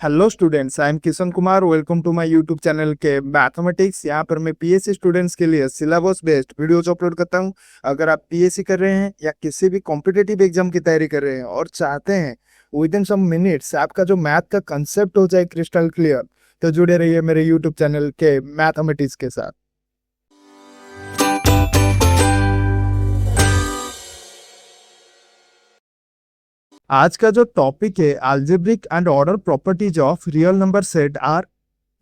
Hello students, I am Kishan Kumar. Welcome to my YouTube channel के mathematics. यहाँ पर मैं पीएससी स्टूडेंट्स के लिए सिलेबस बेस्ड वीडियोज अपलोड करता हूँ। अगर आप पीएससी कर रहे हैं या किसी भी कॉम्पिटिटिव एग्जाम की तैयारी कर रहे हैं और चाहते हैं विद इन सम मिनट्स आपका जो मैथ का कंसेप्ट हो जाए क्रिस्टल क्लियर, तो जुड़े रहिए मेरे यूट्यूब चैनल के मैथमेटिक्स के साथ। आज का जो टॉपिक है algebraic and order properties of real number set R.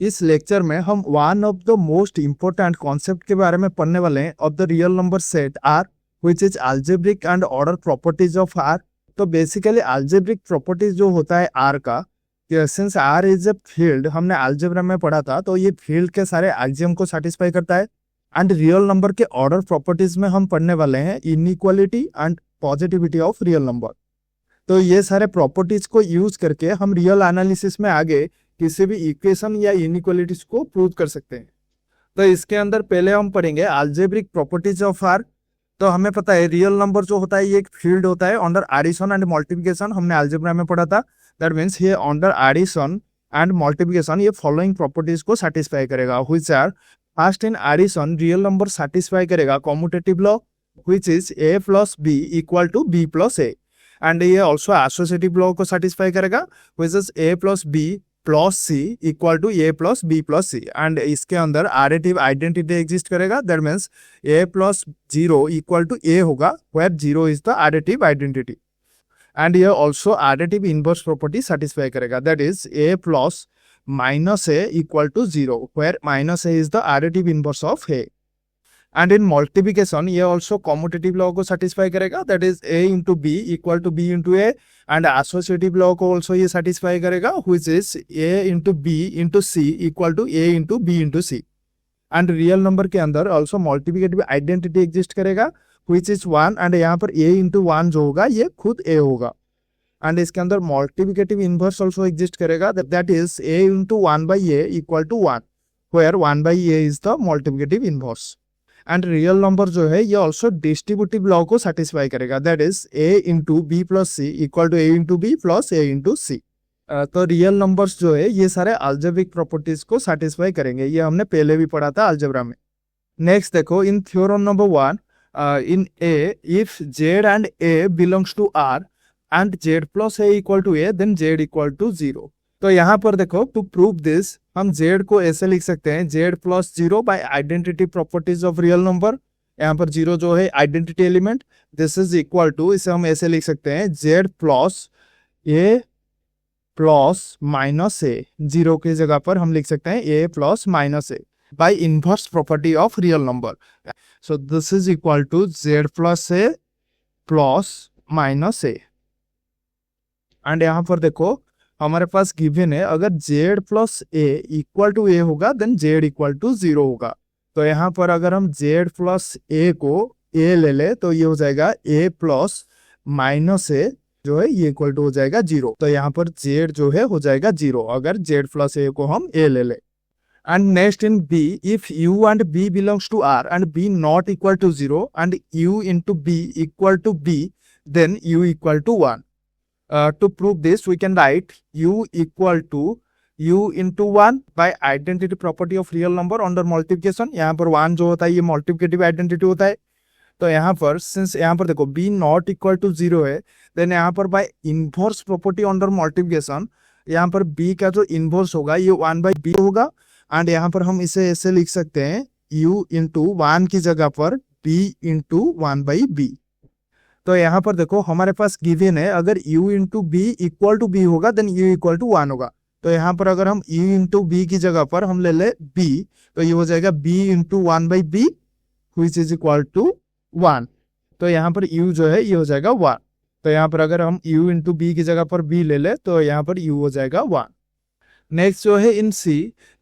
इस लेक्चर में हम one of the most important concept के बारे में पढ़ने वाले हैं of the real number set R, which is algebraic and order properties of R. तो बेसिकली अलजेब्रिक प्रॉपर्टीज जो होता है आर का, since R is a field, हमने अलजेब्रा में पढ़ा था, तो ये फील्ड के सारे एक्सियम को सेटिस्फाई करता है। एंड रियल नंबर के ऑर्डर प्रॉपर्टीज में हम पढ़ने वाले हैं inequality and positivity of real number. तो ये सारे प्रॉपर्टीज को यूज करके हम रियल एनालिसिस में आगे किसी भी इक्वेशन या इनइक्वालिटीज को प्रूव कर सकते हैं। तो इसके अंदर पहले हम पढ़ेंगे अलजेब्रिक प्रॉपर्टीज ऑफ आर। तो हमें पता है रियल नंबर जो होता है ये एक फील्ड होता है अंडर एडिशन एंड मल्टीप्लिकेशन, हमने अलजेब्रा में पढ़ा था। दैट मींस ये अंडर एडिशन एंड मल्टीप्लिकेशन ये फॉलोइंग प्रॉपर्टीज को सेटिस्फाई करेगा, which are first in addition real number satisfy करेगा commutative law, which is a plus b equal to b plus a। And ये also associative law को satisfy करेगा, which is a plus b plus c equal to a plus b plus c. And इसके अंदर additive identity exist करेगा, that means a plus 0 equal to a होगा, where 0 is the additive identity. And ये also additive inverse property satisfy करेगा, that is a plus minus a equal to 0, where minus a is the additive inverse of a। And in multiplication ये also commutative law को satisfy करेगा, that is a into B equal to b into a. And associative law को also ये satisfy करेगा, which is a into B into C equal to a into B into C. And real number के अंदर also multiplicative identity exist करेगा, which is 1। And यहाँ पर a into 1 जो होगा ये खुद a होगा। एंड इसके अंदर मल्टीप्लिकेटिव इनवर्स ऑल्सो एग्जिस्ट करेगा, that is a into 1 by a equal to 1, where 1 by a is the multiplicative inverse. And real number जो है ये ऑल्सो डिस्ट्रीब्यूटिव लॉ को सेटिस्फाई करेगा, that is a into b plus c equal to a into b plus a into c. तो real numbers जो है ये सारे अलजेब्रिक प्रॉपर्टीज को सेटिस्फाई करेंगे, ये हमने पहले भी पढ़ा था अलजेब्रा में। नेक्स्ट देखो, in theorem number 1, in a if z and a belongs to r and z plus a equal to a, then z equal to 0। तो यहाँ पर देखो, टू प्रूव दिस हम z को ऐसे लिख सकते हैं, z plus 0 by identity properties of real number. यहाँ पर 0 जो है identity element, this is equal to, इसे हम ऐसे लिख सकते हैं z plus a plus minus a। 0 की जगह पर हम लिख सकते हैं a plus minus a by inverse property of real number. So this is equal to z plus a plus minus a। And यहाँ पर देखो हमारे पास गिवन है, अगर z plus a equal to a होगा देन z इक्वल टू 0 होगा। तो यहाँ पर अगर हम z प्लस a को a ले ले तो ये हो जाएगा a प्लस माइनस a जो है ये इक्वल टू हो जाएगा 0। तो यहाँ पर z जो है हो जाएगा 0 अगर z प्लस a को हम a ले ले। And next in b, if u and b belongs to r and b not equal to 0 and u into b equal to b, then u equal to 1। To prove this, we can write u equal to u into 1 by identity property of real number under multiplication। यहाँ पर 1 जो होता है ये multiplicative identity होता है। तो यहाँ पर since यहाँ पर देखो b not equal to 0 है, then यहाँ पर by inverse property under multiplication यहाँ पर b का जो inverse होगा ये 1 by b होगा। एंड यहाँ पर हम इसे ऐसे लिख सकते हैं, u into 1 की जगह पर b into 1 by b। तो यहाँ पर देखो हमारे पास गिवन है, अगर u into B equal to B होगा देन u इक्वल टू 1 होगा। तो यहाँ पर अगर हम u इंटू बी की जगह पर हम ले ले b, तो ये हो जाएगा b into 1 by B, which is equal to 1। तो यहाँ पर u जो है ये हो जाएगा 1। तो यहाँ पर अगर हम u इंटू बी की जगह पर b ले ले तो यहाँ पर u हो जाएगा 1। नेक्स्ट जो है in c,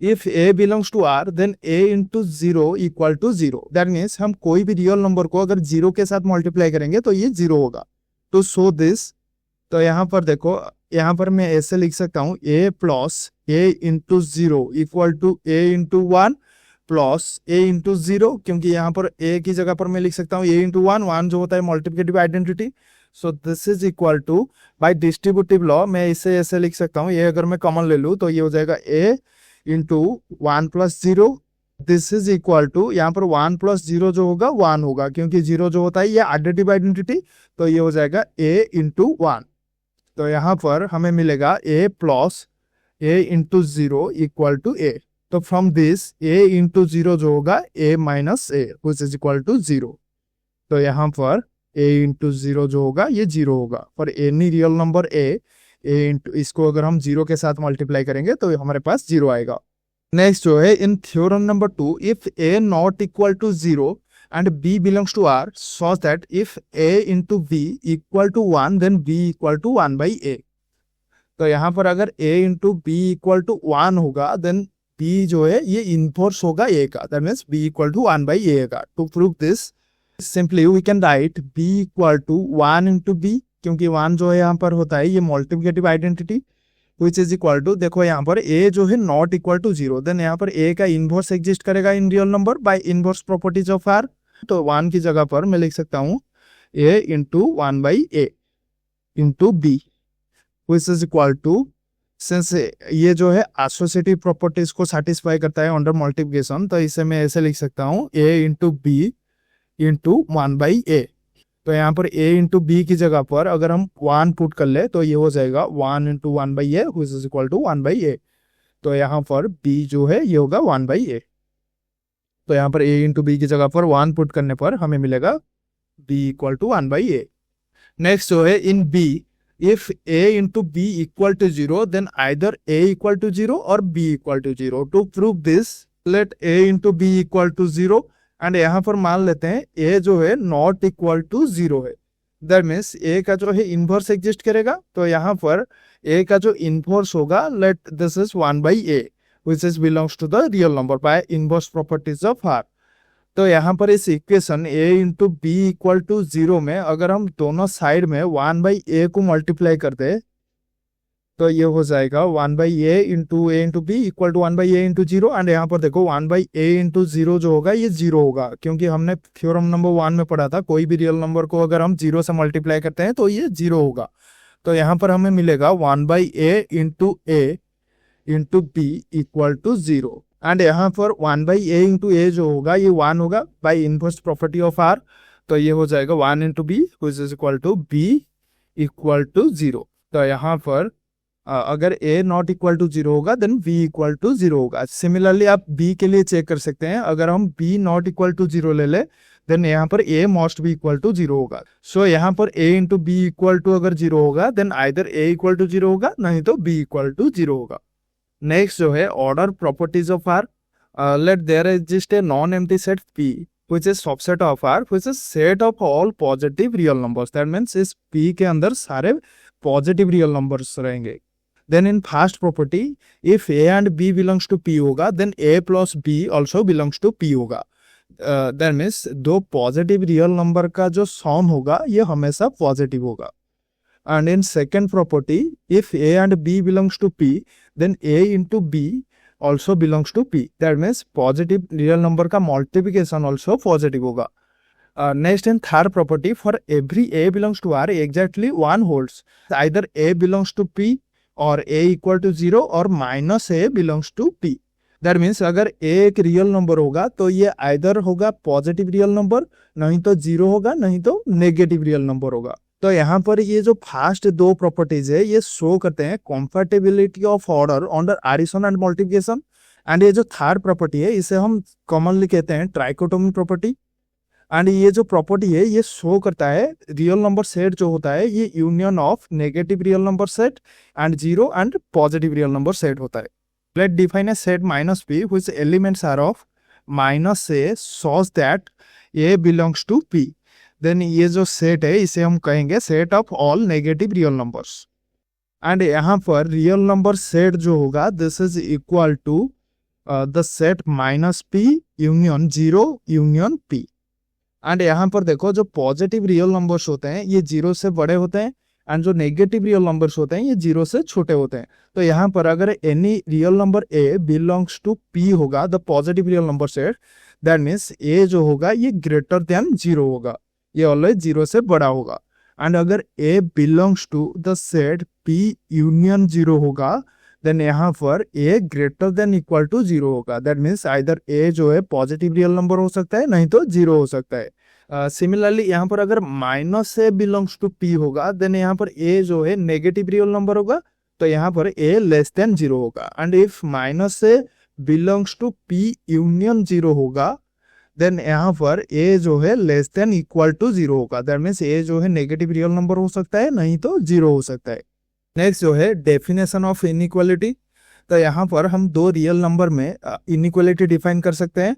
if a belongs to r then a into 0 equal to 0। That means हम कोई भी रियल नंबर को अगर 0 के साथ मल्टीप्लाई करेंगे तो ये 0 होगा। टू शो दिस, तो यहाँ पर देखो, यहाँ पर मैं ऐसे लिख सकता हूँ a plus a into 0 equal to a into 1 plus a into 0, क्योंकि यहाँ पर a की जगह पर मैं लिख सकता हूँ a इंटू 1, 1 जो होता है multiplicative identity. So this is equal to, by distributive law मैं इसे ऐसे लिख सकता हूँ, ये अगर मैं कॉमन ले लूँ तो ये हो जाएगा a into 1+0। This is equal to, यहाँ पर 1+0 जो होगा 1 होगा, क्योंकि 0 जो होता है ये एडिटिव आइडेंटिटी, तो ये हो जाएगा a इंटू 1। तो यहाँ पर हमें मिलेगा a plus a into 0 equal to a। तो फ्रॉम दिस a इंटू 0 जो होगा a minus a which is equal to 0। तो यहाँ पर a इंटू 0 जो होगा ये 0 होगा for any real number a into, इसको अगर हम 0 के साथ मल्टीप्लाई करेंगे तो हमारे पास 0 आएगा। नेक्स्ट जो है in theorem number 2, if a not equal to 0 and b belongs to R, so that if a into b equal to 1 then b equal to 1 by a। तो यहाँ पर अगर a into b equal to 1 होगा then b जो है ये inverse होगा a का, that means b equal to 1 by a का। To prove this simply we can write b equal to 1 into b, क्योंकि 1 जो है यहाँ पर होता है ये multiplicative identity, which is equal to, देखो यहाँ पर a जो है नॉट इक्वल टू 0, देन यहाँ पर a का इनवर्स एग्जिस्ट करेगा इन real number by inverse properties of R। तो 1 की जगह पर मैं लिख सकता हूँ a into 1 by a into b, which is equal to, since ये जो है एसोसिएटिव प्रॉपर्टीज को सेटिस्फाई करता है अंडर मल्टीप्लिकेशन, तो इसे मैं ऐसे लिख सकता हूँ a into b into 1 by a। तो यहाँ पर a इंटू बी की जगह पर अगर हम 1 पुट कर ले तो ये हो जाएगा 1 into 1 by a which is equal to 1 by a. तो यहाँ पर b जो है ये होगा 1 बाई ए। तो यहाँ पर a इंटू बी की जगह पर 1 पुट करने पर हमें मिलेगा b equal to 1 by A. Next जो है in b, if a into B equal to 0 then either a equal to 0 और b equal to 0। To prove this let a into B equal to 0 and यहाँ पर मान लेते हैं a जो है नॉट इक्वल टू 0 है, दैट मीन्स a का जो है इनवर्स एग्जिस्ट करेगा। तो यहाँ पर a का जो इनवर्स होगा, let this is 1 by a which is belongs to the real number by inverse properties of R। तो यहाँ पर इस equation a into B equal to 0 में अगर हम दोनों साइड में 1 बाई a को मल्टीप्लाई कर दे तो ये हो जाएगा 1 by a into B equal to 1 by a into 0। And यहाँ पर देखो 1 बाई a इंटू 0 जो होगा ये 0 होगा, क्योंकि हमने थ्योरम नंबर 1 में पढ़ा था कोई भी रियल नंबर को अगर हम 0 से मल्टीप्लाई करते हैं तो ये 0 होगा। तो यहाँ पर हमें मिलेगा 1 by a into B equal to 0। And यहाँ पर 1 बाई a इंटू a जो होगा ये 1 होगा by inverse property of R। तो ये हो जाएगा 1 into B which is equal to b equal to 0। तो यहाँ पर अगर a नॉट इक्वल टू 0 होगा देन b इक्वल टू 0 होगा। सिमिलरली आप b के लिए चेक कर सकते हैं, अगर हम b नॉट इक्वल टू 0 ले ले देन यहाँ पर a मस्ट भी इक्वल टू 0 होगा। सो यहाँ पर a into B equal to अगर 0 होगा then either a equal to 0 होगा, नहीं तो b इक्वल टू 0 होगा। नेक्स्ट जो है order properties of R, let there exist a non empty set p which is subset of R which is set of all positive real numbers, that means इस p के अंदर सारे positive real numbers रहेंगे। Then in first property if a and b belongs to p होगा then a plus b also belongs to p होगा, that means दो positive real number का जो सम होगा ये हमेशा पॉजिटिव होगा। And in second property if a and b belongs to p then a into b also belongs to p, that means positive real number का multiplication also positive होगा। Next in third property for every a belongs to R exactly 1 holds, either a belongs to p और a equal to 0 और minus a belongs to p। That means अगर a एक real number होगा तो ये either होगा positive real number, नहीं तो 0 होगा, नहीं तो नेगेटिव रियल नंबर होगा। तो यहाँ पर ये जो फर्स्ट दो प्रॉपर्टीज है ये शो करते हैं compatibility of order under addition and multiplication. And ये जो थर्ड प्रॉपर्टी है इसे हम कॉमनली कहते हैं ट्राइकोटोमी प्रॉपर्टी। एंड ये जो प्रॉपर्टी है ये शो करता है रियल नंबर सेट जो होता है ये union of negative real number set and 0 and positive real number set होता है। Let define a set minus p which elements are of minus a such that a belongs to p। Then ये जो set है इसे हम कहेंगे set of all negative real numbers. And यहाँ पर रियल नंबर सेट जो होगा this is equal to the set minus p union 0 union p। And यहाँ पर देखो जो पॉजिटिव रियल नंबर्स होते हैं ये 0 से बड़े होते हैं एंड जो नेगेटिव रियल नंबर्स होते हैं ये 0 से छोटे होते हैं। तो यहाँ पर अगर any real number a belongs to p होगा the positive real number set, that means a जो होगा ये ग्रेटर देन 0 होगा, ये ऑलवेज 0 से बड़ा होगा। एंड अगर a belongs to the set P union zero होगा देन यहाँ पर a greater than equal to zero होगा। दैट मीन्स आइदर ए जो है पॉजिटिव रियल नंबर हो सकता है, नहीं तो जीरो हो सकता है। सिमिलरली यहाँ पर अगर minus A belongs to P होगा देन यहाँ पर ए जो है नेगेटिव रियल नंबर होगा, तो यहाँ पर ए लेस देन जीरो होगा। And if minus A belongs to P union zero होगा देन यहाँ पर ए जो है less than equal to zero होगा। दैट मीन्स ए जो है नेगेटिव रियल नंबर हो सकता है, नहीं तो जीरो हो सकता है। नेक्स्ट जो है डेफिनेशन ऑफ इनइक्वालिटी। तो यहाँ पर हम दो रियल नंबर में इनइक्वालिटी डिफाइन कर सकते हैं।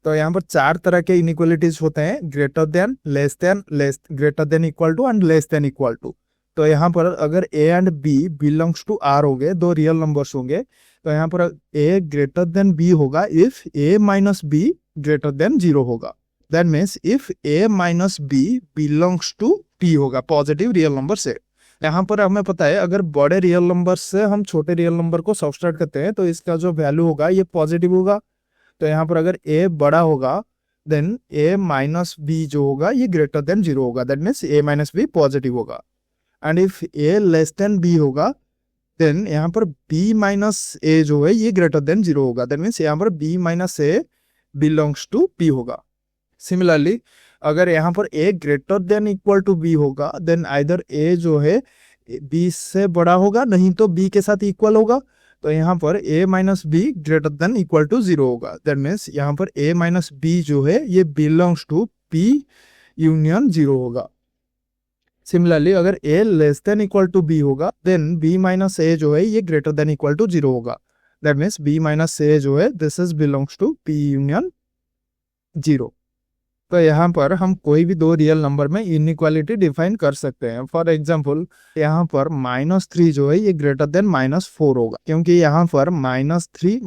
तो यहाँ पर चार तरह के इनइक्वालिटीज होते हैं, greater than, less greater than equal to and less than equal to. तो यहाँ पर अगर a and b belongs to R हो गए, दो रियल नंबर्स होंगे, तो यहाँ पर ए ग्रेटर देन बी होगा if a minus b greater than zero होगा। That means if a minus b belongs to P होगा, पॉजिटिव रियल नंबर से। यहाँ पर हमें पता है अगर बड़े रियल नंबर से हम छोटे रियल नंबर को सब्सट्रैक्ट करते हैं तो इसका जो वैल्यू होगा ये पॉजिटिव होगा। तो यहाँ पर अगर ए बड़ा होगा देन ए माइनस बी जो होगा ये ग्रेटर देन जीरो होगा। That means a minus b positive होगा। And if a less than b होगा देन यहाँ पर बी माइनस ए जो है ये ग्रेटर देन जीरो होगा। दैट मीन्स यहाँ पर b minus A belongs to P होगा। सिमिलरली अगर यहाँ पर a greater than equal to B होगा देन आइदर ए जो है बी से बड़ा होगा, नहीं तो बी के साथ इक्वल होगा। तो यहाँ पर a minus b greater than equal to zero होगा। दैट मीन्स यहाँ पर ए माइनस बी जो है ये belongs to P union zero होगा। सिमिलरली अगर a less than equal to B होगा देन बी माइनस ए जो है ये greater than equal to zero होगा। That means b minus a जो है this is belongs to P union zero. तो यहाँ पर हम कोई भी दो रियल नंबर में इनइक्वालिटी डिफाइन कर सकते हैं। फॉर एग्जांपल यहाँ पर -3 जो है ये ग्रेटर देन -4 होगा, क्योंकि यहाँ पर -3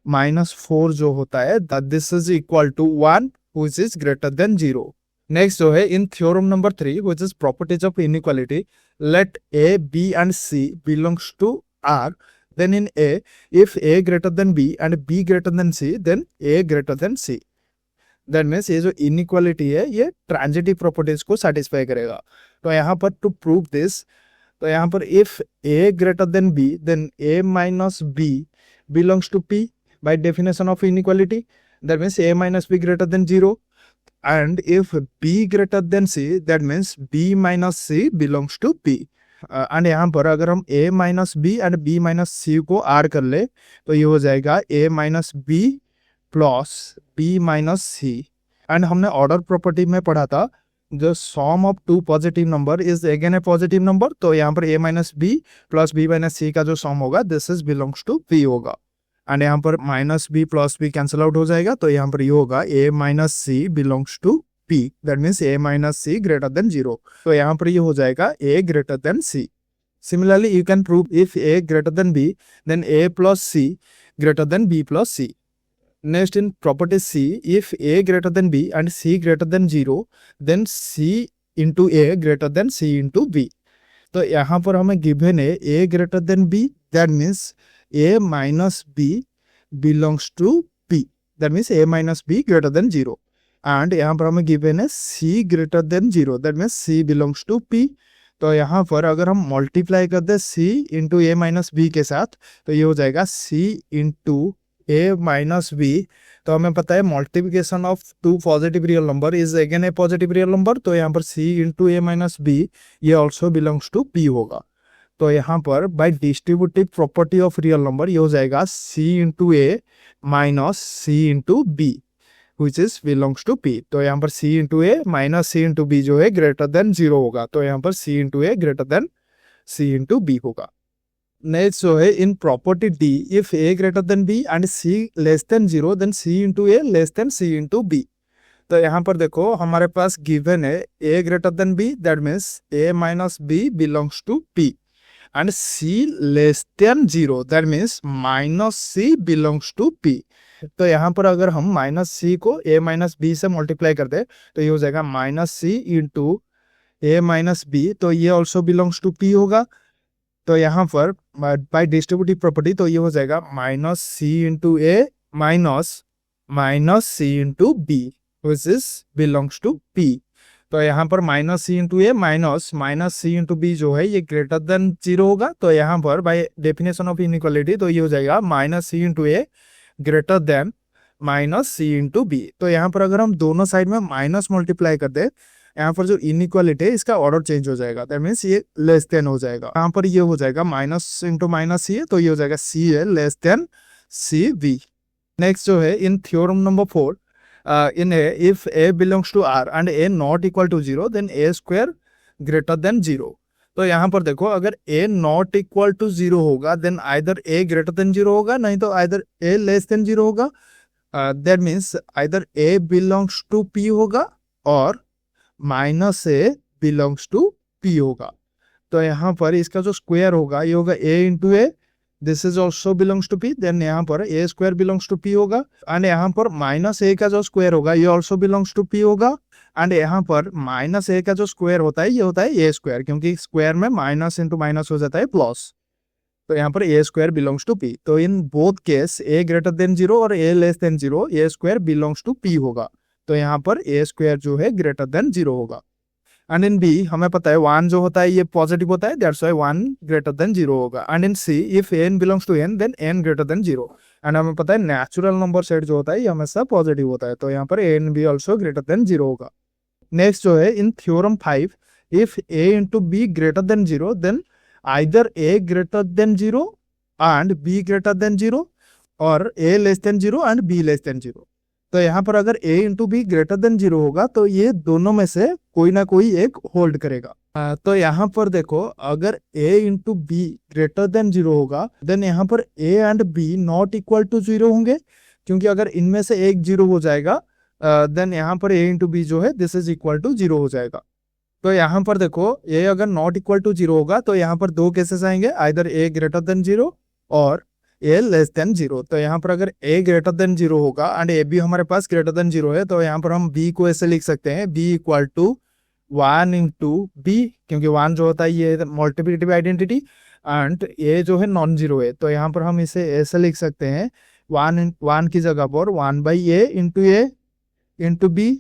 -4 जो होता है this is equal to 1 which is greater than 0। Next जो है in theorem number 3 which is properties of inequality, let a b and c belongs to R then in A, if A greater than B and B greater than C, then A greater than C. That means ये जो inequality है ये transitive properties को satisfy करेगा। तो यहाँ पर to prove this, तो यहाँ पर if A greater than B, then A minus B belongs to P by definition of inequality. That means A minus B greater than 0. And if B greater than C, that means B minus C belongs to P. And यहाँ पर अगर हम a minus b and b minus c को add कर ले तो ये हो जाएगा a minus B plus b minus c. And हमने ऑर्डर प्रॉपर्टी में पढ़ा था जो sum of two positive number is again a positive number. तो यहाँ पर a minus B plus b minus c का जो सम होगा this is belongs to p होगा। एंड यहाँ पर minus B plus B cancel out हो जाएगा, तो यहाँ पर ये होगा a minus C belongs to P, that means A minus C greater than 0. तो यहाँ पर ये हो जाएगा A greater than C. Similarly, you can prove if A greater than B, then A plus C greater than B plus C. Next in property C, if A greater than B and C greater than 0, then C into A greater than C into B. तो यहाँ पर हमें given है A greater than B, that means A minus B belongs to P. That means A minus B greater than 0. And यहाँ पर हमें given है C greater than 0, that means C belongs to P। तो यहाँ पर अगर हम मल्टीप्लाई कर दे C into A minus B के साथ तो ये हो जाएगा C into A minus B. तो हमें पता है multiplication of two positive real number is again a positive real number. तो यहाँ पर C into A minus B ये ऑल्सो बिलोंग्स टू P होगा। तो यहाँ पर by distributive property of real number ये हो जाएगा C into A minus C into B which is belongs to P। तो यहाँ पर C into A minus C into B जो है ग्रेटर देन 0 होगा। तो यहाँ पर C into A greater than C into B होगा। नेक्स्ट जो है in property D, if A greater than B and C less than 0 then C into A less than C into B। तो यहाँ पर देखो हमारे पास गिवन है A greater than B, that means A minus B belongs to P and C less than 0, that means minus C belongs to P। तो यहाँ पर अगर हम माइनस सी को ए माइनस बी से मल्टीप्लाई कर दे तो ये हो जाएगा minus C into A minus B, तो ये ऑल्सो बिलोंग्स टू पी होगा। तो यहाँ पर बाय डिस्ट्रीब्यूटिव प्रॉपर्टी तो ये हो जाएगा minus C into A minus C into B which is belongs to P. तो यहाँ पर minus C into A minus C into B जो है ये ग्रेटर देन जीरो होगा। तो यहाँ पर बाय डेफिनेशन ऑफ इनइक्वालिटी तो ये हो जाएगा माइनस सी इंटू ए greater than minus C into B. तो यहाँ पर अगर हम दोनों साइड में माइनस मल्टीप्लाई कर दे, यहाँ पर जो इनइक्वालिटी है इसका ऑर्डर चेंज हो जाएगा, दैट मीन्स ये लेस देन हो जाएगा। यहाँ पर ये हो जाएगा माइनस इंटू माइनस सी है, तो ये हो जाएगा c a less than c b. Next जो है in theorem number 4 in a if a belongs to R and a not equal to 0 then a square greater than 0। तो यहाँ पर देखो अगर a not equal to 0 होगा then either a greater than 0 होगा, नहीं तो either a less than 0 होगा। that means either a belongs to p होगा और minus a belongs to p होगा। तो यहाँ पर इसका जो स्क्वायर होगा ये होगा a into A, this is also belongs to P, then यहाँ पर ए स्क्वायर बिलोंग्स टू पी होगा एंड यहाँ पर माइनस ए का जो स्क्वायर होगा ये ऑल्सो बिलोंग्स टू पी होगा एंड यहाँ पर माइनस ए का जो स्क्वायर होता है ये होता है ए स्क्वायर, क्योंकि स्क्वायर में माइनस इंटू माइनस हो जाता है प्लस। तो यहाँ पर ए स्क्वायर बिलोंग्स टू पी। तो in both case a greater than zero और a less than zero a square belongs to P होगा। तो यहाँ पर ए स्क्वायर जो है ग्रेटर देन जीरो होगा। एंड इन बी हमें पता है 1 जो होता है ये पॉजिटिव होता है, दैट्स व्हाई 1 ग्रेटर देन 0 होगा। And in C if n belongs to n then n greater than 0। And हमें पता है नेचुरल नंबर सेट जो होता है ये हमेशा पॉजिटिव होता है, तो यहाँ पर n भी ऑल्सो ग्रेटर देन 0 होगा। नेक्स्ट जो है in theorem 5 if a into B greater than 0 then either a greater than 0 and b greater than 0 और a less than 0 and b less than 0। तो यहाँ पर अगर a into B greater than 0 होगा तो ये दोनों में से कोई ना कोई एक होल्ड करेगा। तो यहाँ पर देखो अगर a into B greater than 0 होगा देन यहाँ पर a and b not equal to 0 होंगे, क्योंकि अगर इनमें से एक 0 हो जाएगा देन यहाँ पर a इंटू बी जो है दिस इज इक्वल टू 0 हो जाएगा। तो यहाँ पर देखो a अगर नॉट इक्वल टू 0 होगा तो यहाँ पर दो केसेस आएंगे, आइदर a ग्रेटर देन 0 और a लेस देन 0। तो यहाँ पर अगर a ग्रेटर देन 0 होगा एंड a भी हमारे पास ग्रेटर देन 0 है, तो यहाँ पर हम b को ऐसे लिख सकते हैं b equal to 1 into b, क्योंकि 1 जो होता है ये मल्टीप्लिकेटिव आइडेंटिटी एंड a जो है नॉन जीरो है। तो यहाँ पर हम इसे ऐसे लिख सकते हैं 1 की जगह पर 1 बाई a इंटू b।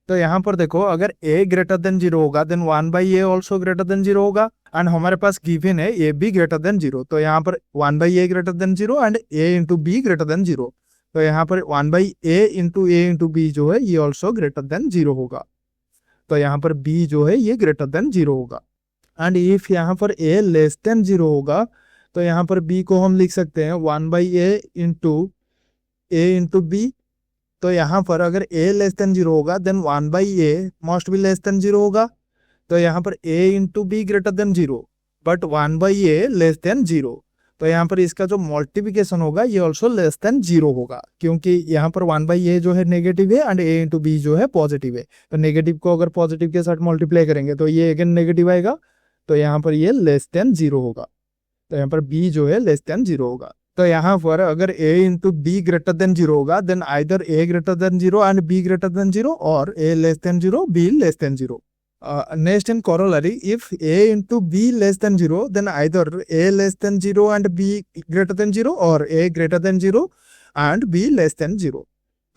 तो यहाँ पर देखो अगर a ग्रेटर देन 0 होगा then 1 by a also greater than 0 होगा एंड हमारे पास गिवन है a भी ग्रेटर देन 0। तो यहाँ पर 1 by a greater than 0 and a into b greater than 0। तो यहाँ पर 1 बाई a इंटू b जो है ये ऑल्सो ग्रेटर देन 0 होगा। तो यहाँ पर b जो है ये ग्रेटर देन 0 होगा। एंड इफ यहाँ पर a लेस देन 0 होगा तो यहाँ पर b को हम लिख सकते हैं 1 बाई a इंटू b। तो यहाँ पर अगर a लेस देन 0 होगा then 1 by a must be less than 0 होगा। तो यहाँ पर a into B greater than 0 but 1 by a less than 0। तो यहाँ पर इसका जो मल्टीप्लिकेशन होगा ये ऑल्सो लेस देन 0 होगा, क्योंकि यहाँ पर 1 बाई a जो है नेगेटिव है एंड a इंटू बी जो है पॉजिटिव है। तो नेगेटिव को अगर पॉजिटिव के साथ मल्टीप्लाई करेंगे तो ये अगेन नेगेटिव आएगा, तो यहाँ पर ये लेस देन 0 होगा। तो यहाँ पर b जो है लेस देन 0 होगा। तो यहाँ पर अगर a into B greater than 0 होगा then either a greater than 0 and b greater than 0 और a less than 0 b less than 0। Next in corollary if a into b less than 0 then either a less than 0 and b greater than 0 और a greater than 0 and b less than 0।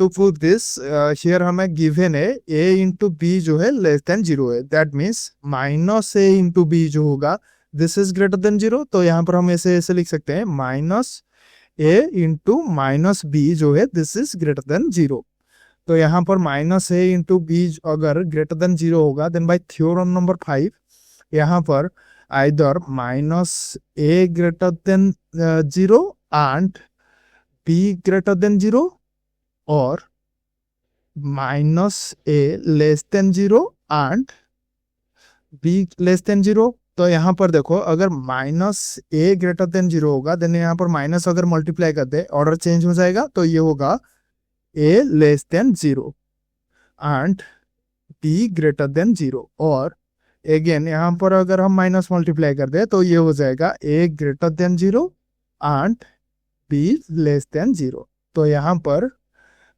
To prove this here हमें given है a into B जो है less than 0 है, that means minus a into B जो होगा this is greater than 0। तो यहाँ पर हम ऐसे लिख सकते हैं minus a into minus b जो है दिस इज ग्रेटर देन 0। तो यहाँ पर माइनस a इंटू बी अगर ग्रेटर देन 0 होगा देन बाय थ्योरम नंबर 5 यहाँ पर either minus a greater than 0 and b greater than 0 और minus a less than 0 and b less than 0। तो यहाँ पर देखो अगर माइनस a ग्रेटर देन 0 होगा देन यहाँ पर माइनस अगर मल्टीप्लाई कर दे ऑर्डर चेंज हो जाएगा, तो ये होगा a less than 0 and b greater than 0 और अगेन यहाँ पर अगर हम माइनस मल्टीप्लाई कर दे तो ये हो जाएगा a greater than 0 and b less than 0। तो यहाँ पर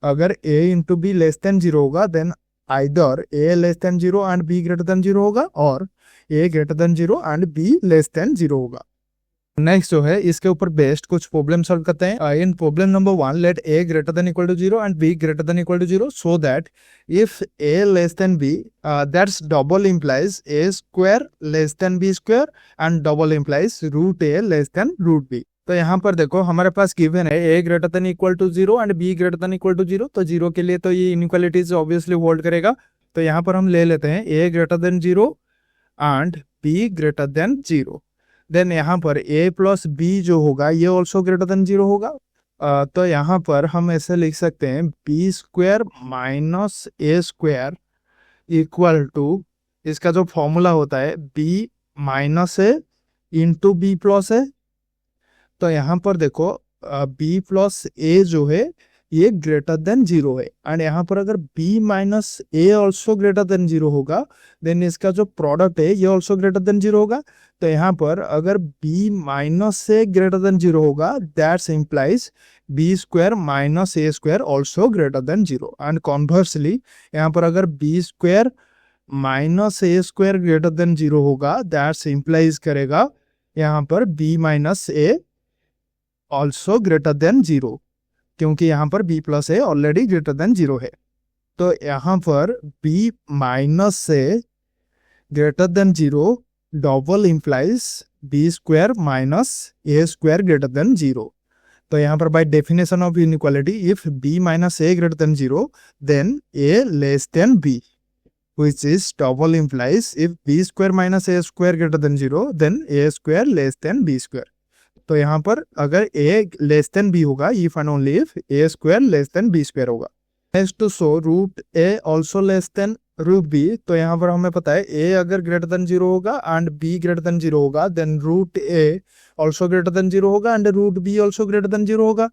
अगर a into b less than 0 होगा then either a less than 0 and b greater than 0 होगा और a greater than 0 and b less than 0 होगा। नेक्स्ट जो है इसके ऊपर बेस्ड कुछ प्रॉब्लम सॉल्व करते हैं। In problem number 1, let a greater than equal to 0 and b greater than equal to 0 so that if a less than b, that's double implies a square less than b square and double implies root a less than root b। तो यहाँ पर देखो हमारे पास given है a greater than equal to 0 and b greater than equal to 0। तो 0 के लिए तो ये इनइक्वालिटीज ऑब्वियसली होल्ड करेगा। तो यहाँ पर हम ले लेते हैं a greater than 0 and b greater than 0। Then यहाँ पर a प्लस बी जो होगा ये ऑल्सो ग्रेटर देन 0 होगा। तो यहाँ पर हम ऐसे लिख सकते हैं b square minus a square equal to, इसका जो फॉर्मूला होता है b minus a into b plus a. तो यहाँ पर देखो b प्लस ए जो है ये ग्रेटर देन 0 है एंड यहाँ पर अगर b minus a also greater than 0 होगा देन इसका जो प्रोडक्ट है ये ऑल्सो ग्रेटर देन 0 होगा। तो यहाँ पर अगर b माइनस से ग्रेटर देन 0 होगा that's implies b square minus a square also greater than 0 and conversely यहाँ पर अगर b square minus a square greater than 0 होगा दैट्स इंप्लाइज करेगा यहाँ पर b minus a also greater than 0, क्योंकि यहाँ पर b plus a already greater than 0 है। तो यहाँ पर b माइनस से greater than 0 double implies b square minus a square greater than 0। तो यहाँ पर by definition of inequality if b minus a greater than 0 then a less than b, which is double implies if b square minus a square greater than 0 then a square less than b square। तो यहाँ पर अगर a less than b होगा if and only if a square less than b square होगा। Next to show root a also less than root b। तो यहाँ पर हमें पता है a अगर ग्रेटर देन 0 होगा एंड b ग्रेटर देन 0 होगा then root a also greater than 0 होगा and root b also greater than 0 होगा।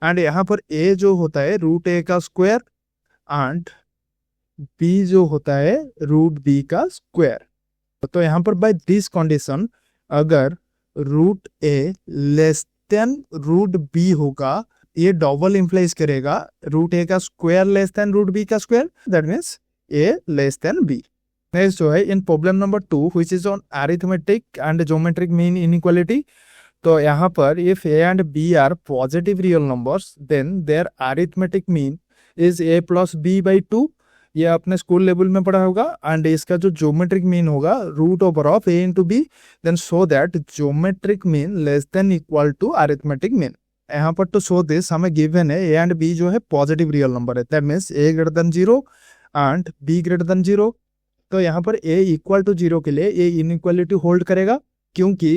एंड यहाँ पर a जो होता है रूट a का स्क्वायर एंड b जो होता है रूट b का स्क्वायर। तो यहाँ पर बाय दिस कंडीशन अगर root a less than root b होगा ये डबल इंप्लाइज करेगा रूट a का square less than root b का square, that means a less than b। Next जो है in problem number 2 which is on arithmetic and geometric mean inequality. तो यहाँ पर if a and b are positive real numbers then their arithmetic mean is a plus b by 2। ये अपने school level में पढ़ा होगा एंड इसका जो ज्योमेट्रिक मीन होगा root over of a into b, then so that geometric mean less than equal to arithmetic mean. यहाँ पर टू शो दिस हमें गिवन है a एंड b जो है पॉजिटिव रियल नंबर है, that means a greater than 0 and b greater than 0। तो यहाँ पर a इक्वल टू 0 के लिए a इनइक्वालिटी होल्ड करेगा, क्योंकि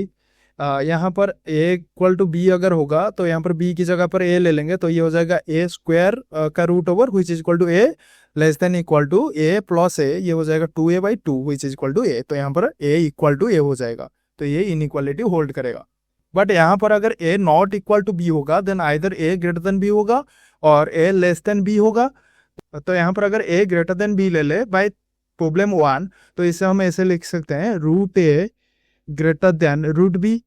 यहाँ पर a इक्वल टू b अगर होगा तो यहाँ पर b की जगह पर a ले लेंगे तो ये हो जाएगा a स्क्वायर का root over which is equal to a less than equal to a plus a, ये हो जाएगा 2a by 2 which is equal to a। तो यहाँ पर a इक्वल टू a हो जाएगा, तो ये इनइक्वालिटी होल्ड करेगा। बट यहाँ पर अगर a not equal to b होगा then either a greater than b होगा और a लेस देन b होगा। तो यहाँ पर अगर a ग्रेटर देन b ले ले बाय प्रॉब्लम 1 तो इसे हम ऐसे लिख सकते हैं root a greater than root b।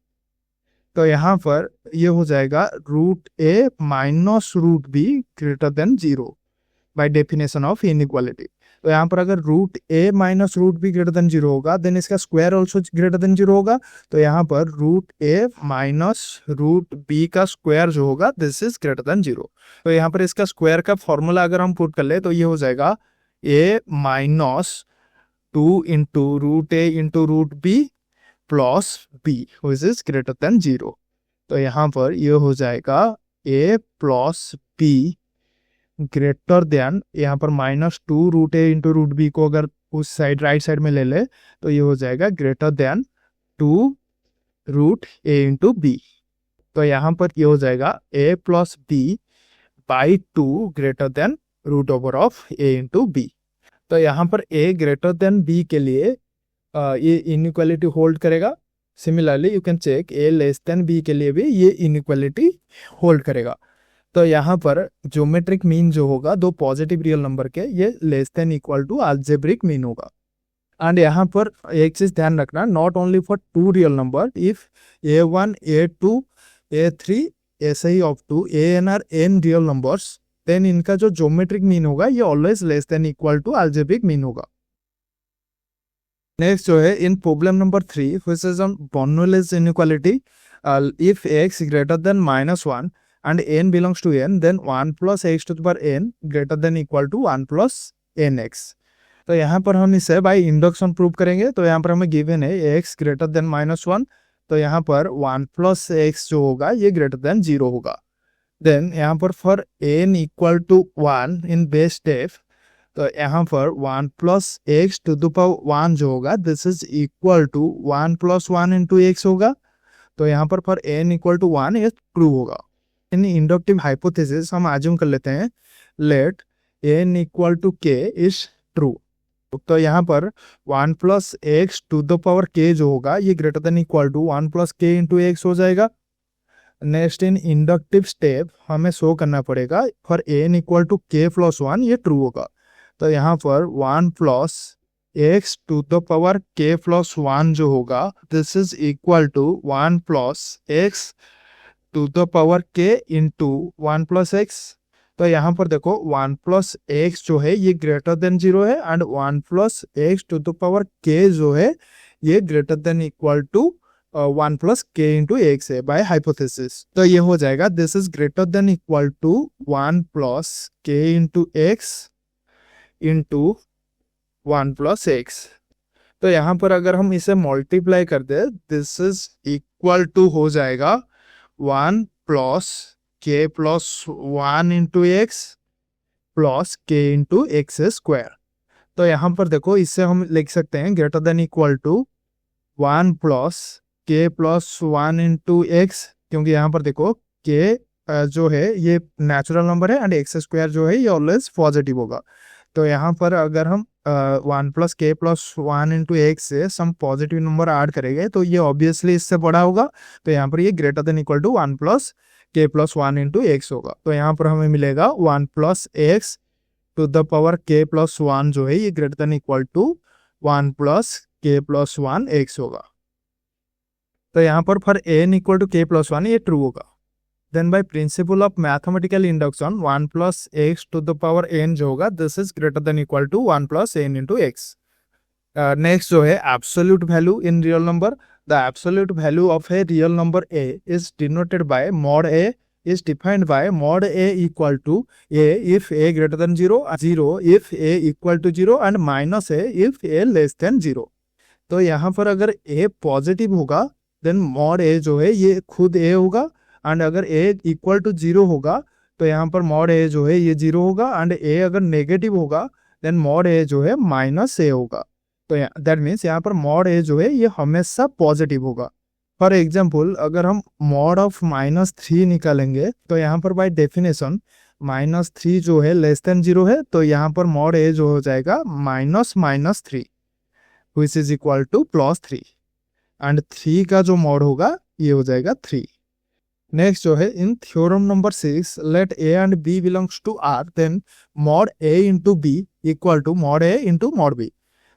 तो यहाँ पर ये हो जाएगा root a minus root b greater than 0 by definition of inequality. तो यहाँ पर अगर root a minus root b greater than 0 होगा देन इसका स्क्वायर ऑल्सो ग्रेटर देन 0 होगा। तो यहाँ पर root a minus root b का स्क्वायर जो होगा दिस इज ग्रेटर देन 0। तो यहाँ पर इसका स्क्वायर का फॉर्मूला अगर हम पुट कर ले तो ये हो जाएगा a minus 2 into root a into root b plus b which is greater than 0। तो यहाँ पर ये हो जाएगा a plus b greater than, यहाँ पर minus 2 root a into root b को अगर उस साइड राइट साइड में ले ले तो ये हो जाएगा greater than 2 root a into b। तो यहाँ पर ये हो जाएगा a plus b by 2 greater than root over of a into b। तो यहाँ पर a ग्रेटर देन b के लिए ये इनइक्वालिटी होल्ड करेगा। Similarly you can check a less than b के लिए भी ये इनइक्वालिटी होल्ड करेगा। तो यहाँ पर ज्योमेट्रिक मीन जो होगा दो पॉजिटिव रियल नंबर के ये less than equal to algebraic mean होगा। एंड यहाँ पर एक चीज ध्यान रखना, not only for 2 real number, if a1 a2 a3 ऐसे ही up to an are n real numbers then इनका जो ज्योमेट्रिक मीन होगा ये always less than equal to algebraic mean होगा। नेक्स्ट जो है in problem number 3 which is on Bernoulli's inequality. if x greater than -1 and n belongs to n, then 1 plus x to the power n greater than equal to 1 plus nx. तो यहाँ पर हम इसे by induction prove करेंगे। तो यहाँ पर हमें गिवन है x ग्रेटर देन -1, तो यहाँ पर 1 प्लस x जो होगा ये ग्रेटर देन 0 होगा। देन यहाँ पर for n equal to 1 in base step, तो यहाँ पर 1 plus x to the power 1 जो होगा this is equal to 1 plus 1 into x होगा। तो यहाँ पर फॉर n इक्वल टू 1 ये ट्रू होगा। इन इंडक्टिव हाइपोथेसिस हम अज्यूम कर लेते हैं let n equal to k is true. तो यहाँ पर 1 plus x to the power k जो होगा ये greater than equal to 1 plus k into x हो जाएगा। नेक्स्ट इन इंडक्टिव स्टेप हमें शो करना पड़ेगा for n equal to k plus 1 ये ट्रू होगा। तो यहाँ पर 1 plus x to the power k plus 1 जो होगा this is equal to 1 plus x to the power k into 1 plus x. तो यहाँ पर देखो 1 प्लस एक्स जो है ये ग्रेटर देन 0 है and 1 plus x to the power k जो है ये greater than equal to 1 plus k into x है बाय हाइपोथेसिस। तो ये हो जाएगा this is greater than equal to 1 plus k into x into 1 plus x. तो यहाँ पर अगर हम इसे मल्टीप्लाई कर दे दिस इज इक्वल टू हो जाएगा 1 plus k plus 1 into x plus k into x square. तो यहाँ पर देखो इससे हम लिख सकते हैं greater than equal to 1 plus k plus 1 into x, क्योंकि यहाँ पर देखो k जो है ये नेचुरल नंबर है एंड एक्स स्क्वायर जो है ये ऑलवेज पॉजिटिव होगा। तो यहाँ पर अगर हम 1 plus k plus 1 into x से सम पॉजिटिव नंबर ऐड करेंगे तो ये ऑब्वियसली इससे बड़ा होगा। तो यहाँ पर ये greater than equal to 1 plus k plus 1 into x होगा। तो यहाँ पर हमें मिलेगा 1 plus x to the power k plus 1 जो है ये greater than equal to 1 plus k plus 1 x होगा। तो यहाँ पर for n equal to k plus 1 ये ट्रू होगा। Then by principle of mathematical induction 1 plus x to the power n जो होगा this is greater than equal to 1 plus n into x. Next जो है absolute value in real number. The absolute value of a real number a is denoted by mod a is defined by mod a equal to a if a greater than 0, 0 if a equal to 0 and minus a if a less than 0। तो यहाँ पर अगर a positive होगा then mod a जो है ये खुद a होगा एंड अगर a इक्वल टू 0 होगा तो यहाँ पर mod a जो है ये 0 होगा एंड a अगर नेगेटिव होगा देन mod a जो है माइनस a होगा। तो दैट मीन्स यहाँ पर mod a जो है ये हमेशा पॉजिटिव होगा। फॉर एग्जाम्पल अगर हम mod ऑफ -3 निकालेंगे तो यहाँ पर बाय डेफिनेशन -3 जो है लेस देन 0 है, तो यहाँ पर mod a जो हो जाएगा -3 which is equal to +3 and 3 का जो mod होगा ये हो जाएगा 3। नेक्स्ट जो है in theorem number 6 let a and b belongs to r then mod a into b equal to mod a into mod b।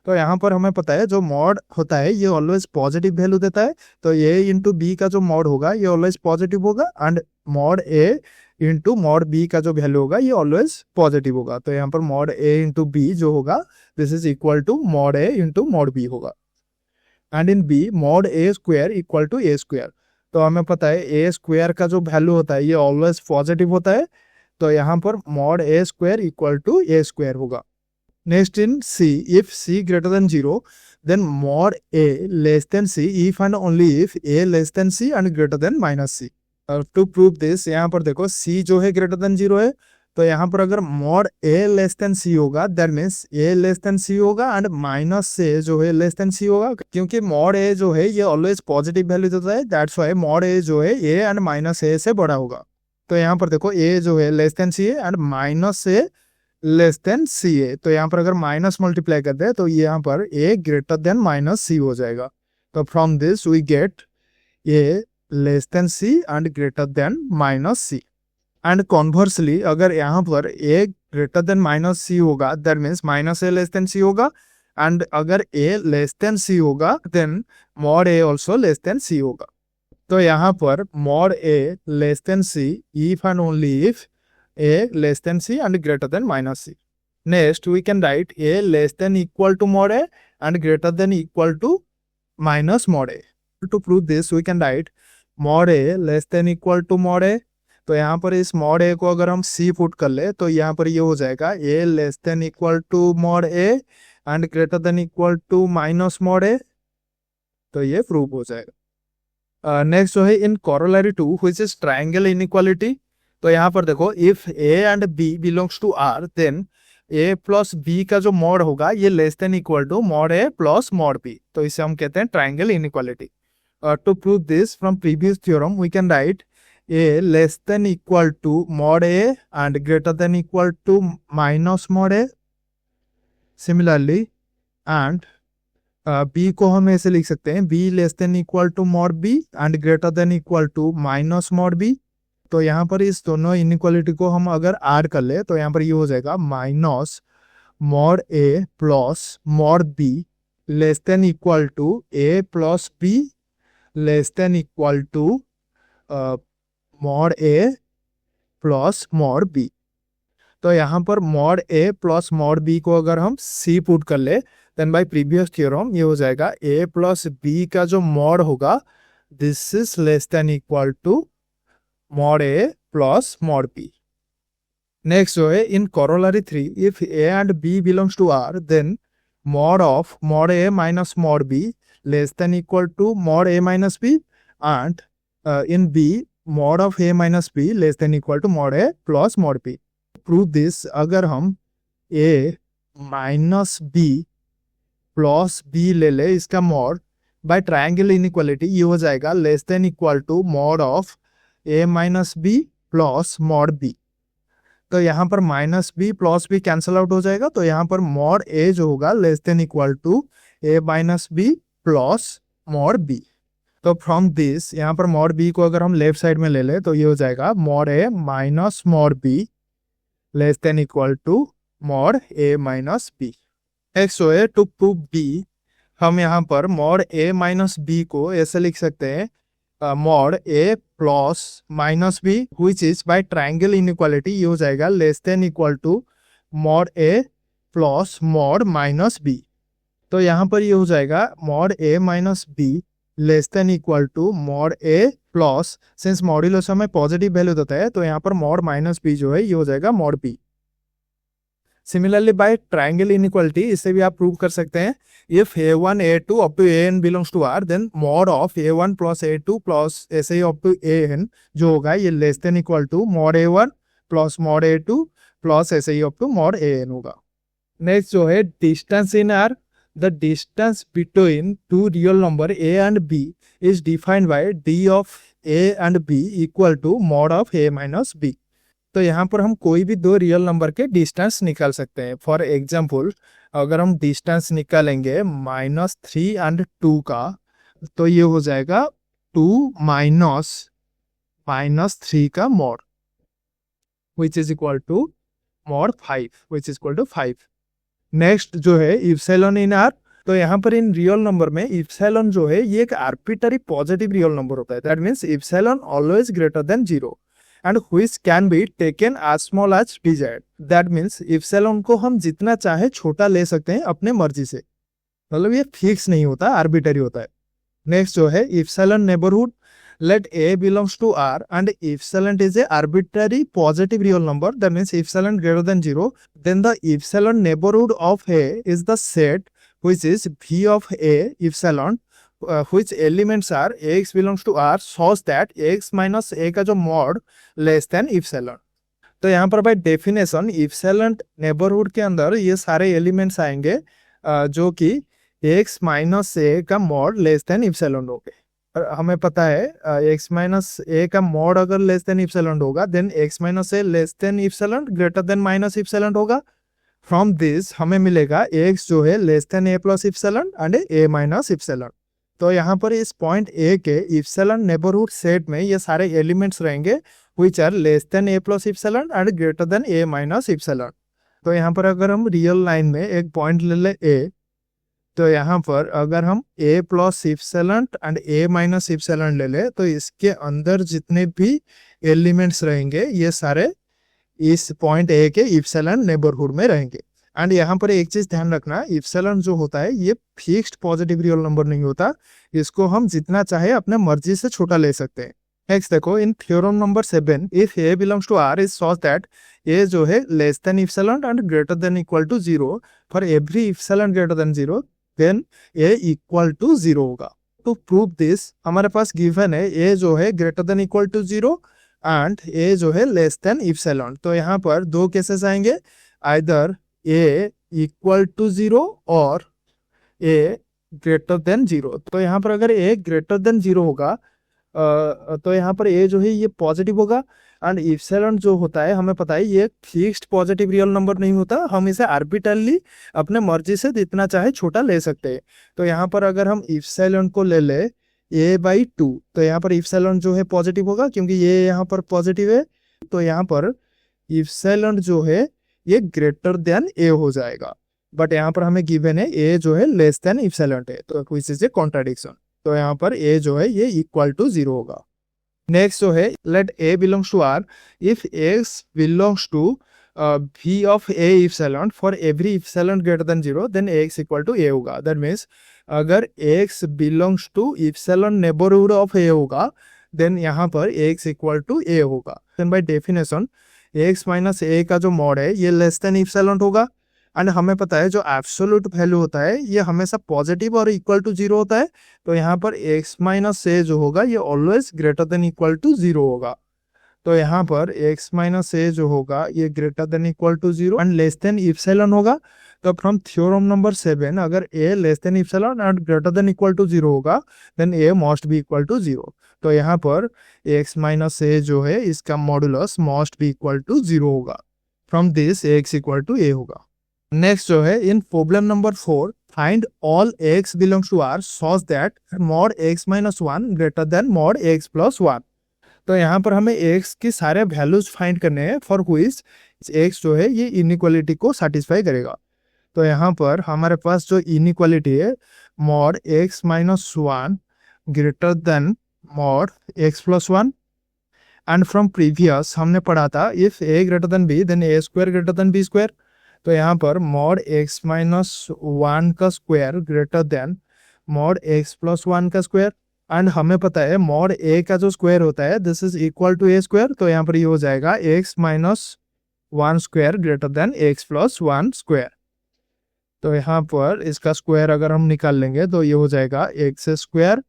तो यहाँ पर हमें पता है जो मॉड होता है ये ऑलवेज पॉजिटिव वैल्यू देता है, तो a इंटू बी का जो मॉड होगा ये ऑलवेज पॉजिटिव होगा and mod a into mod b का जो वैल्यू होगा ये ऑलवेज पॉजिटिव होगा। तो यहाँ पर मॉड a इंटू बी जो होगा this is equal to mod a into mod b होगा and in b mod a square equal to a square. तो हमें पता है a स्क्वायर का जो वैल्यू होता है ये ऑलवेज पॉजिटिव होता है, तो यहाँ पर mod a square equal to a square होगा। Next in C, if C greater than 0, then mod A less than C if and only if A less than C and greater than -C। To prove this यहाँ पर देखो C जो है greater than 0 है, तो यहाँ पर अगर mod A less than C होगा that means A less than C होगा and -A जो है less than C होगा, क्योंकि mod A जो है ये always पॉजिटिव वैल्यू देता है that's why mod A जो है A and -A से बड़ा होगा। तो यहाँ पर देखो A जो है less than C है and -A लेस देन सी ए, तो यहाँ पर अगर माइनस मल्टीप्लाई करते हैं तो यहाँ पर a greater than minus c हो जाएगा। तो from this we get a less than c and greater than minus c and conversely अगर यहाँ पर a greater than minus c होगा that means minus a less than c होगा and अगर a less than c होगा then mod a also less than c होगा। तो यहाँ पर mod a less than c if and only if a less than c and greater than -c। Next we can write a less than equal to mod a and greater than equal to minus mod a। To prove this we can write mod a less than equal to mod a. तो यहाँ पर इस mod ए को अगर हम सी put कर ले तो यहाँ पर ये हो जाएगा a less than equal to mod a and greater than equal to minus mod a. तो ये प्रूव हो जाएगा। नेक्स्ट जो है in corollary two which is triangle inequality. तो यहाँ पर देखो if a and b belongs to R then a plus b का जो मॉड होगा ये less than equal to mod a plus mod b. तो इसे हम कहते हैं triangle inequality. To prove this from previous theorem we can write a less than equal to mod a and greater than equal to minus mod a. Similarly and b को हम ऐसे लिख सकते हैं b less than equal to mod b and greater than equal to minus mod b. तो यहाँ पर इस दोनों इनइक्वालिटी को हम अगर ऐड कर ले तो यहाँ पर ये हो जाएगा minus mod a plus mod b less than equal to a plus b less than equal to mod a plus mod b. तो यहाँ पर mod a plus mod b को अगर हम सी पुट कर ले देन बाय प्रीवियस थ्योरम ये हो जाएगा ए प्लस बी का जो मॉड होगा this is less than equal to mod a plus mod b. Next जो है in corollary 3 if a and b belongs to r then mod of mod a minus mod b less than equal to mod a minus b and in b mod of a minus b less than equal to mod a plus mod b. Prove this अगर हम a minus b plus b ले ले इसका mod by triangle inequality ये हो जाएगा less than equal to mod of a minus B plus mod b. तो यहाँ पर minus B plus b cancel out हो जाएगा। तो यहाँ पर मॉड ए जो होगा less than equal to a minus B plus mod b. तो फ्रॉम दिस यहाँ पर मॉड बी को अगर हम लेफ्ट साइड में ले ले तो ये हो जाएगा mod a minus mod b less than equal to mod a minus b. Next है टू प्रूव बी हम यहाँ पर मॉड ए माइनस बी को ऐसे लिख सकते हैं mod a plus minus b which is by triangle inequality ये हो जाएगा less than equal to mod a plus mod minus B. तो यहाँ पर ये हो जाएगा mod a minus b less than equal to mod a plus since modulus में पॉजिटिव वैल्यू देता है तो यहाँ पर मॉड माइनस बी जो है ये हो जाएगा mod b. Similarly by triangle inequality इसे भी आप प्रूव कर सकते हैं if a1 a2 up to an belongs to r then mod of a1 plus a2 plus ऐसे ही अप टू an जो होगा ये less than equal to mod a1 plus mod a2 plus ऐसे ही अप टू मॉड an होगा। Next जो है distance in r the distance between two real number a and b is defined by d of a and b equal to mod of a minus b। तो यहाँ पर हम कोई भी दो रियल नंबर के डिस्टेंस निकाल सकते हैं। फॉर एग्जाम्पल अगर हम डिस्टेंस निकालेंगे -3 एंड 2 का तो ये हो जाएगा 2 माइनस 3 का mod which is equal to mod 5 which is equal to 5। Next जो है इप्सिलॉन इन आर। तो यहाँ पर इन रियल नंबर में इप्सिलॉन जो है ये एक आर्बिट्ररी पॉजिटिव रियल नंबर होता है। That means epsilon always greater than 0 and which can be taken as small as desired. That means epsilon को हम जितना चाहे छोटा ले सकते हैं अपने मर्जी से, मतलब ये फिक्स नहीं होता, आर्बिट्ररी होता है। नेक्स्ट जो है epsilon neighbourhood let a belongs to r and epsilon is a arbitrary positive real number that means epsilon greater than 0 then the epsilon neighborhood of a is the set which is v of a epsilon which elements are ax belongs to r such that ax minus a का जो mod less than epsilon. तो यहाँ पर by definition epsilon neighbourhood के अंदर ये सारे elements आएंगे जो कि x माइनस a का मॉड लेस देन इप्सिलॉन होंगे। हमें पता है x माइनस a का मॉड अगर लेस देन इप्सिलॉन होगा then x minus a less than epsilon greater than minus epsilon होगा। फ्रॉम दिस हमें मिलेगा x जो है less than a plus epsilon and a minus epsilon. तो यहाँ पर इस पॉइंट ए के इप्सिलॉन नेबरहुड सेट में ये सारे एलिमेंट्स रहेंगे which are less than a plus epsilon and greater than a minus epsilon. तो यहाँ पर अगर हम रियल लाइन में एक पॉइंट ले ले ए तो यहाँ पर अगर हम a plus epsilon and a minus epsilon ले ले तो इसके अंदर जितने भी एलिमेंट्स रहेंगे ये सारे इस पॉइंट ए के इप्सिलॉन नेबरहुड में रहेंगे। एंड यहाँ पर एक चीज ध्यान रखना इप्सिलॉन जो होता है ये फिक्स्ड पॉजिटिव रियल नंबर नहीं होता, इसको हम जितना चाहे अपने मर्जी से छोटा ले सकते हैं। नेक्स्ट देखो, in theorem number 7 if a belongs to R is such that a जो है less than epsilon and greater than equal to 0 for every epsilon greater than 0, then a equal to 0 होगा। टू प्रूव दिस हमारे पास given है a जो है greater than equal to 0 and a जो है लेस देन इप्सिलॉन। तो यहाँ पर दो केसेस आएंगे, आइदर ए इक्वल टू 0 और ए ग्रेटर देन 0। तो यहाँ पर अगर ए ग्रेटर देन 0 होगा तो यहाँ पर ए जो है ये पॉजिटिव होगा एंड इप्सिलॉन जो होता है हमें पता है ये फिक्स्ड पॉजिटिव रियल नंबर नहीं होता, हम इसे आर्बिट्रली अपने मर्जी से जितना चाहे छोटा ले सकते हैं। तो यहाँ पर अगर हम इप्सिलॉन को ले ले a/2 तो यहाँ पर इप्सिलॉन जो है पॉजिटिव होगा क्योंकि ये यहाँ पर पॉजिटिव है, तो यहाँ पर इप्सिलॉन जो है ये ग्रेटर देन ए हो जाएगा। बट यहाँ पर हमें गिवन है ए जो है लेस देन इप्सिलॉन है, तो व्हिच इज ए कॉन्ट्राडिक्शन। तो यहाँ पर ए जो है ये इक्वल टू 0 होगा। नेक्स्ट जो है, let a belongs to R if x belongs to v of a epsilon for every epsilon greater than 0 then x equal to a होगा। दैट मीन्स अगर x belongs to epsilon neighbourhood of a होगा then यहाँ पर x equal to a होगा। Then by definition x minus ए का जो mod है ये लेस देन इप्सिलॉन होगा एंड हमें पता है जो एब्सोल्यूट वैल्यू होता है ये हमेशा पॉजिटिव और इक्वल टू 0 होता है। तो यहाँ पर x माइनस ए जो होगा ये always greater than equal to 0 होगा। तो यहाँ पर x माइनस ए जो होगा ये greater than equal to 0 and less than epsilon होगा। तो फ्रॉम थ्योरम नंबर 7 अगर a less than epsilon and greater than equal to 0 होगा then a must be equal to 0। तो यहाँ पर x माइनस ए जो है इसका modulus must be equal to 0 होगा। From this x equal to a होगा। नेक्स्ट जो है, in problem number 4 find all x belongs to r such that mod x minus 1 greater than mod x plus 1। तो यहाँ पर हमें x की सारे वैल्यूज फाइंड करने हैं फॉर व्हिच x जो है ये इनइक्वालिटी को सेटिस्फाई करेगा। तो यहाँ पर हमारे पास जो इनइक्वालिटी है mod x minus 1 greater than mod x plus 1 and from previous हमने पढ़ा था if a greater than b then a square greater than b square. तो यहाँ पर मॉड x माइनस 1 का square greater than mod x plus 1 का square and हमें पता है मॉड a का जो स्क्वायर होता है this is equal to a square. तो यहाँ पर ये हो जाएगा x minus 1 square greater than x plus 1 square. तो यहाँ पर इसका स्क्वायर अगर हम निकाल लेंगे तो ये हो जाएगा x square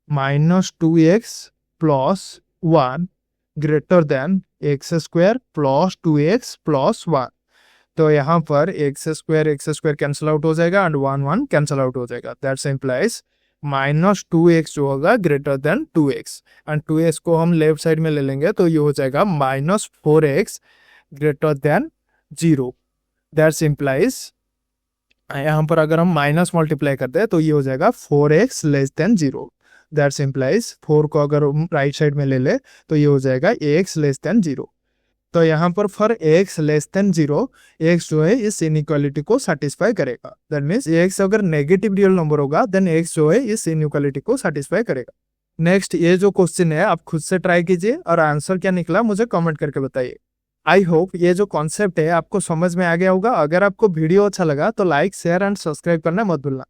minus 2x plus 1 greater than x square plus 2x plus 1। तो यहाँ पर एक्स स्क्वायर कैंसिल आउट हो जाएगा एंड 1 कैंसिल आउट हो जाएगा। दैट्स इंप्लाइज माइनस 2x जो होगा greater than 2x and 2x को हम लेफ्ट साइड में ले लेंगे तो ये हो जाएगा minus 4x greater than 0। That's implies यहाँ पर अगर हम माइनस मल्टीप्लाई करते हैं तो ये हो जाएगा 4x less than 0। That's implies 4 को अगर हम राइट साइड में ले ले तो ये हो जाएगा x लेस देन 0। तो यहाँ पर for x less than 0 x जो है इस इनइक्वालिटी को सेटिस्फाई करेगा। दैट मींस x अगर नेगेटिव रियल नंबर होगा देन x जो है इस इनइक्वालिटी को सेटिस्फाई करेगा। नेक्स्ट ये जो क्वेश्चन है आप खुद से ट्राई कीजिए और आंसर क्या निकला मुझे कमेंट करके बताइए। आई होप ये जो कॉन्सेप्ट है आपको समझ में आ गया होगा। अगर आपको वीडियो अच्छा लगा तो लाइक शेयर एंड सब्सक्राइब करना मत भूलना।